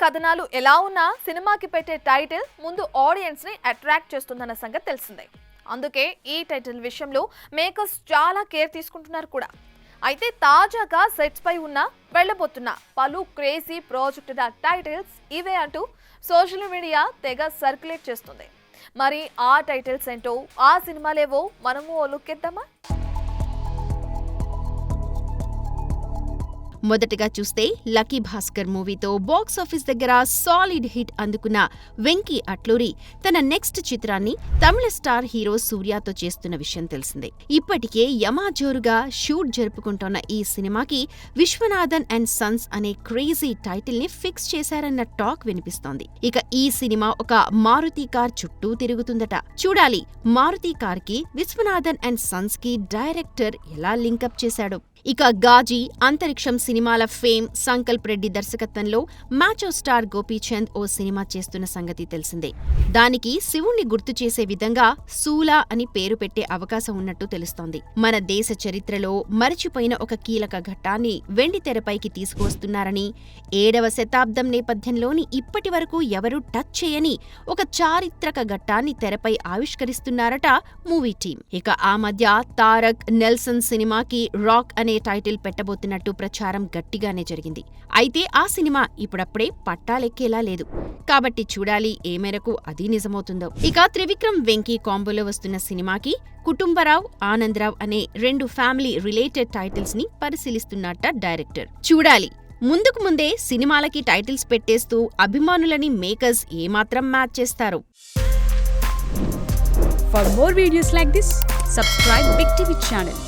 కథనాలు ఎలా ఉన్నా సినిమాకి పెట్టే టైటిల్ ముందు ఆడియన్స్ ని అట్రాక్ట్ చేస్తుందన్న సంగతి తెలిసిందే. అందుకే ఈ టైటిల్ విషయంలో మేకర్స్ చాలా కేర్ తీసుకుంటున్నారు కూడా. అయితే తాజాగా సెట్స్ పై వెళ్ళబోతున్న పలు క్రేజీ ప్రాజెక్టుల టైటిల్స్ ఇవే అంటూ సోషల్ మీడియా తెగ సర్క్యులేట్ చేస్తుంది. మరి ఆ టైటిల్స్ ఏంటో, ఆ సినిమాలేవో మనము ఓ లుక్ ఇద్దామా? మొదటగా చూస్తే లక్కీ భాస్కర్ మూవీతో బాక్సాఫీస్ దగ్గర సాలిడ్ హిట్ అందుకున్న వెంకీ అట్లూరి తన నెక్స్ట్ చిత్రాన్ని తమిళ స్టార్ హీరో సూర్యతో చేస్తున్న విషయం తెలిసిందే. ఇప్పటికే యమాజోరుగా షూట్ జరుపుకుంటున్న ఈ సినిమాకి విశ్వనాథన్ అండ్ సన్స్ అనే క్రేజీ టైటిల్ ని ఫిక్స్ చేశారన్న టాక్ వినిపిస్తోంది. ఇక ఈ సినిమా ఒక మారుతి కార్ చుట్టూ తిరుగుతుందట. చూడాలి మారుతి కార్ కి విశ్వనాథన్ అండ్ సన్స్ కి డైరెక్టర్ ఎలా లింకప్ చేశాడో. ఇక గాజీ, అంతరిక్షం సినిమాల ఫేమ్ సంకల్ప్ రెడ్డి దర్శకత్వంలో మ్యాచో స్టార్ గోపీచంద్ ఓ సినిమా చేస్తున్న సంగతి తెలిసిందే. దానికి శివుణ్ణి గుర్తు చేసే విధంగా శూలా అని పేరు పెట్టే అవకాశం ఉన్నట్టు తెలుస్తోంది. మన దేశ చరిత్రలో మరచిపోయిన ఒక కీలక ఘట్టాన్ని వెండితెరపైకి తీసుకువస్తున్నారని, 7వ శతాబ్దం నేపథ్యంలోని ఇప్పటి వరకు ఎవరూ టచ్ చేయని ఒక చారిత్రక ఘట్టాన్ని తెరపై ఆవిష్కరిస్తున్నారట మూవీ టీం. ఇక ఆ మధ్య తారక్ నెల్సన్ సినిమాకి రాక్ అనే టైటిల్ పెట్టబోతున్నట్టు ప్రచారం గట్టిగానే జరిగింది. అయితే ఆ సినిమా ఇప్పుడప్పుడే పట్టాలెక్కేలా లేదు. కాబట్టి చూడాలి ఏ మేరకు అది నిజమవుతుందో. ఇక త్రివిక్రమ్ వెంకీ కాంబోలో వస్తున్న సినిమాకి కుటుంబరావ్, ఆనందరావ్ అనే 2 ఫ్యామిలీ రిలేటెడ్ టైటిల్స్ ని పరిశీలిస్తున్నట్ట డైరెక్టర్. చూడాలి ముందుకు ముందే సినిమాలకి టైటిల్స్ పెట్టేస్తూ అభిమానులని మేకర్స్ ఏమాత్రం మ్యాచ్ చేస్తారు. For more videos like this, subscribe Big TV channel.